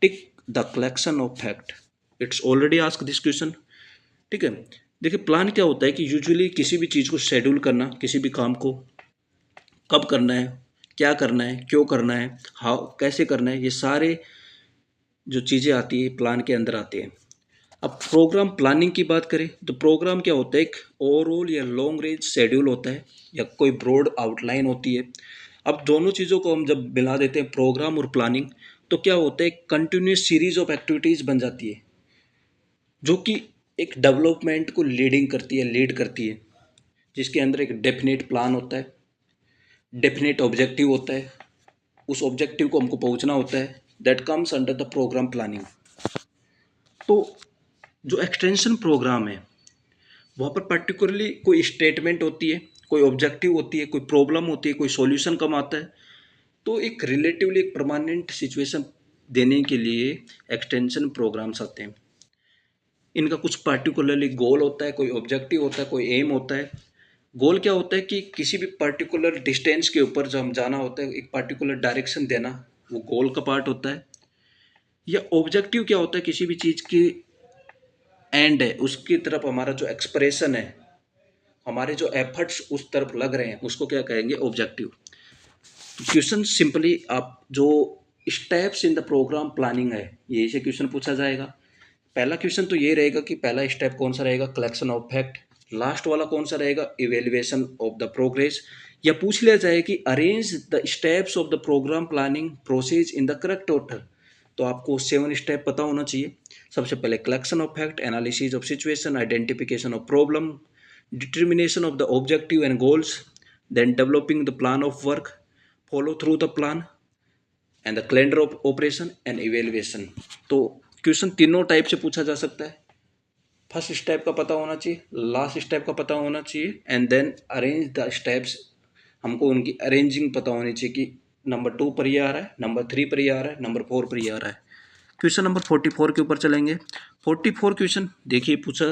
tick the collection of fact। it's already asked this question। ठीक है, देखिए प्लान क्या होता है कि यूजुअली किसी भी चीज़ को शेड्यूल करना, किसी भी काम को कब करना है, क्या करना है, क्यों करना है, हाउ कैसे करना है, ये सारे जो चीज़ें आती है प्लान के अंदर आती हैं। अब प्रोग्राम प्लानिंग की बात करें तो प्रोग्राम क्या होता है, एक ओवरऑल या लॉन्ग रेंज शेड्यूल होता है या कोई ब्रॉड आउटलाइन होती है। अब दोनों चीज़ों को हम जब मिला देते हैं प्रोग्राम और प्लानिंग तो क्या होता है, एक कंटिन्यूस सीरीज ऑफ एक्टिविटीज़ बन जाती है जो कि एक डेवलपमेंट को लीड करती है, जिसके अंदर एक डेफिनेट प्लान होता है, डेफिनेट ऑब्जेक्टिव होता है, उस ऑब्जेक्टिव को हमको पहुंचना होता है। That comes under the programme planning. तो जो एक्सटेंशन प्रोग्राम है वहाँ पर पर्टिकुलरली कोई स्टेटमेंट होती है, कोई ऑब्जेक्टिव होती है, कोई प्रॉब्लम होती है, कोई सॉल्यूशन कम आता है। तो एक रिलेटिवली एक परमानेंट सिचुएशन देने के लिए एक्सटेंशन प्रोग्राम्स आते हैं। इनका कुछ पर्टिकुलरली गोल होता है, कोई ऑब्जेक्टिव होता है, कोई एम होता है। गोल क्या होता है कि किसी भी पर्टिकुलर डिस्टेंस के ऊपर जो हम जाना होता है, एक पर्टिकुलर डायरेक्शन देना, वो गोल का पार्ट होता है। या ऑब्जेक्टिव क्या होता है, किसी भी चीज़ की एंड है, उसकी तरफ हमारा जो एक्सप्रेशन है, हमारे जो एफर्ट्स उस तरफ लग रहे हैं उसको क्या कहेंगे, ऑब्जेक्टिव। तो क्वेश्चन सिंपली आप जो steps in the programme planning है यही से क्वेश्चन पूछा जाएगा। पहला क्वेश्चन तो ये रहेगा कि पहला स्टेप कौन सा रहेगा, कलेक्शन ऑफ फैक्ट। लास्ट वाला कौन सा रहेगा, इवेल्युएशन ऑफ द प्रोग्रेस। या पूछ लिया जाए कि arrange the steps of the programme planning process in the correct order. तो आपको 7 स्टेप पता होना चाहिए। सबसे पहले collection of fact, analysis of situation, identification of problem, determination of the objective and goals, then developing the plan of work, follow through the plan, and the calendar of operation and evaluation। तो क्वेश्चन तीनों टाइप से पूछा जा सकता है। फर्स्ट स्टेप का पता होना चाहिए, लास्ट स्टेप का पता होना चाहिए, and then arrange the steps, हमको उनकी अरेंजिंग पता होनी चाहिए कि नंबर 2 पर ये आ रहा है, नंबर 3 पर ये आ रहा है, नंबर 4 पर ये आ रहा है। क्वेश्चन नंबर 44 के ऊपर चलेंगे। 44 क्वेश्चन देखिए पूछा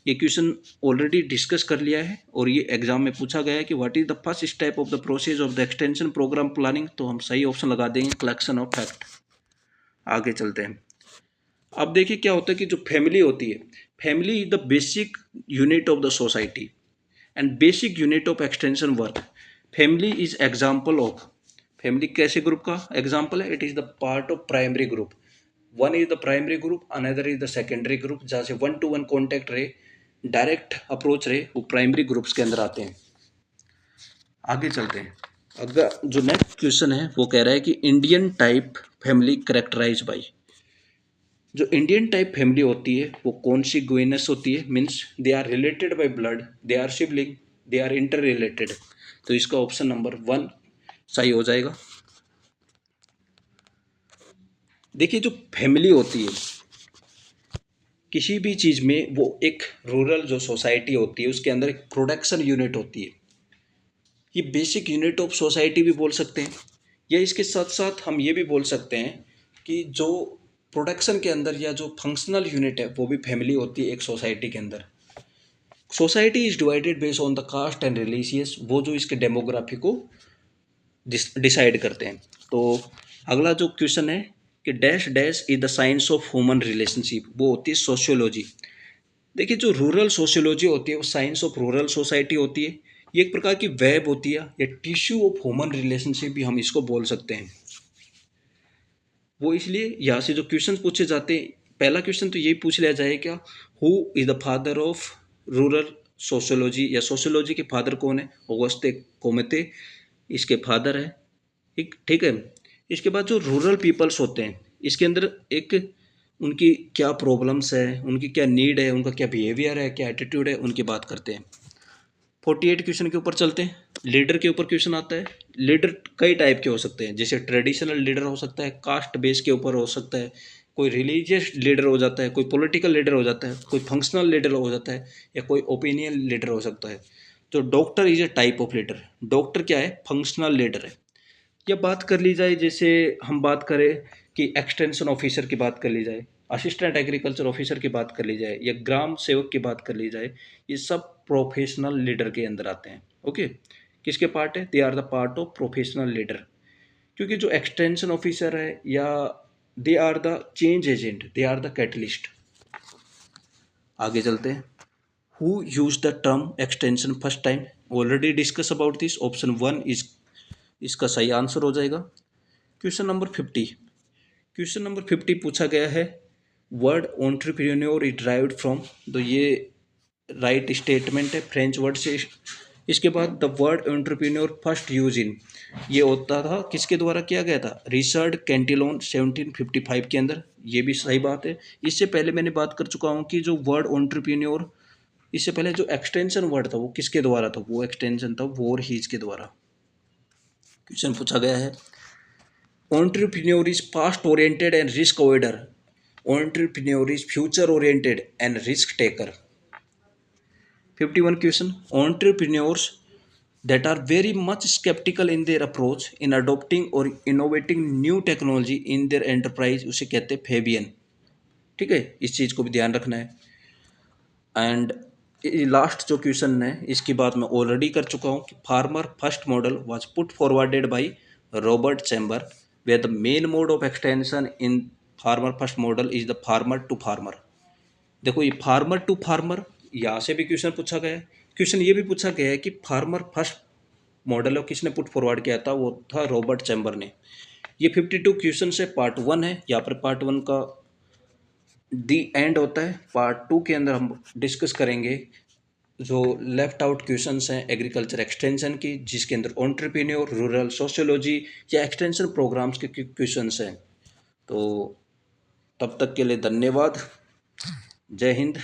ये क्वेश्चन ऑलरेडी डिस्कस कर लिया है और ये एग्जाम में पूछा गया है कि what is the first step of the process of the extension programme planning. तो हम सही ऑप्शन लगा देंगे कलेक्शन ऑफ फैक्ट। आगे चलते हैं। अब देखिए क्या होता है कि जो फैमिली होती है, family is the basic unit of the society and basic unit of extension work. Family is example of, family कैसे ग्रुप का एग्जाम्पल है, it is the part of primary group. One is the primary group, another is the secondary group. जहाँ से 1-to-1 कॉन्टैक्ट रहे, डायरेक्ट अप्रोच रहे, वो प्राइमरी ग्रुप्स के अंदर आते हैं। आगे चलते हैं। अगर जो नेक्स्ट क्वेश्चन है वो कह रहा है कि Indian type family characterize by. जो इंडियन टाइप फैमिली होती है वो कौन सी गुइनस होती है, means they are related by blood, they are sibling, they are interrelated. तो इसका ऑप्शन नंबर 1 सही हो जाएगा। देखिए जो फैमिली होती है किसी भी चीज़ में, वो एक रूरल जो सोसाइटी होती है उसके अंदर एक प्रोडक्शन यूनिट होती है। ये बेसिक यूनिट ऑफ सोसाइटी भी बोल सकते हैं, या इसके साथ साथ हम ये भी बोल सकते हैं कि जो प्रोडक्शन के अंदर या जो फंक्शनल यूनिट है वो भी फैमिली होती है एक सोसाइटी के अंदर। Society is divided based on the caste and religious, वो जो इसके डेमोग्राफी को डिसाइड करते हैं। तो अगला जो क्वेश्चन है कि dash dash is the science of human relationship, वो होती है सोशियोलॉजी। देखिए जो रूरल सोशियोलॉजी होती है वो साइंस ऑफ रूरल सोसाइटी होती है। ये एक प्रकार की वेब होती है या टिश्यू ऑफ ह्यूमन रिलेशनशिप भी हम इसको बोल सकते हैं। वो इसलिए यहाँ से जो क्वेश्चन पूछे जाते हैं, पहला क्वेश्चन तो यही पूछ लिया जाए क्या, who is the father of rural sociology, या सोशियोलॉजी के फादर कौन है, ऑगस्टे कोमेटे इसके फादर है। ठीक ठीक है। इसके बाद जो रूरल पीपल्स होते हैं इसके अंदर एक उनकी क्या प्रॉब्लम्स है, उनकी क्या नीड है, उनका क्या बिहेवियर है, क्या एटीट्यूड है, उनकी बात करते हैं। 48 क्वेश्चन के ऊपर चलते हैं। लीडर के ऊपर क्वेश्चन आता है। लीडर कई टाइप के हो सकते हैं, जैसे ट्रेडिशनल लीडर हो सकता है, कास्ट बेस के ऊपर हो सकता है, कोई रिलीजियस लीडर हो जाता है, कोई पॉलिटिकल लीडर हो जाता है, कोई फंक्शनल लीडर हो जाता है, या कोई ओपिनियन लीडर हो सकता है। तो doctor is a type of leader. Doctor क्या है, फंक्शनल लीडर है। या बात कर ली जाए, जैसे हम बात करें कि एक्सटेंशन ऑफिसर की बात कर ली जाए, असिस्टेंट एग्रीकल्चर ऑफिसर की बात कर ली जाए, या ग्राम सेवक की बात कर ली जाए, ये सब प्रोफेशनल लीडर के अंदर आते हैं। ओके, किसके पार्ट है, they are the part of professional leader. क्योंकि जो एक्सटेंशन ऑफिसर है या they are the change agent, they are the catalyst. आगे चलते हैं। Who use the term extension first time, already discuss about this, option 1 is इसका सही आंसर हो जाएगा। Question number 50। क्वेश्चन नंबर 50 पूछा गया है, word entrepreneur is derived from, तो ये राइट स्टेटमेंट है, फ्रेंच वर्ड से। इसके बाद the word entrepreneur first use in, ये होता था किसके द्वारा किया गया था, रिचर्ड कैंटिलोन 1755 के अंदर, ये भी सही बात है। इससे पहले मैंने बात कर चुका हूँ कि जो वर्ड एंटरप्रेन्योर, इससे पहले जो एक्सटेंशन वर्ड था वो किसके द्वारा था, वो एक्सटेंशन था वॉर हीज के द्वारा। क्वेश्चन पूछा गया है, entrepreneur is past oriented and risk avoider, entrepreneur is future oriented and risk taker। 51 question, entrepreneurs that are very much skeptical in their approach in adopting or innovating new technology in their enterprise, उसे कहते हैं फेबियन। ठीक है, इस चीज़ को भी ध्यान रखना है। एंड लास्ट जो क्वेश्चन है इसकी बात मैं ऑलरेडी कर चुका हूँ कि farmer first model was put forwarded by Robert Chamber, where the main mode of extension in farmer first model is the farmer to farmer. देखो ये फार्मर टू फार्मर, यहाँ से भी क्वेश्चन पूछा गया है। क्वेश्चन ये भी पूछा गया है कि फार्मर फर्स्ट मॉडल है किसने पुट फॉरवर्ड किया था, वो था रॉबर्ट चैम्बर ने। ये 52 क्वेश्चन से पार्ट 1 है। यहाँ पर पार्ट 1 का दी एंड होता है। पार्ट 2 के अंदर हम डिस्कस करेंगे जो लेफ्ट आउट क्वेश्चंस हैं एग्रीकल्चर एक्सटेंशन की, जिसके अंदर एंटरप्रेन्योर, रूरल सोशियोलॉजी या एक्सटेंशन प्रोग्राम्स के क्वेश्चंस हैं। तो तब तक के लिए धन्यवाद। जय हिंद।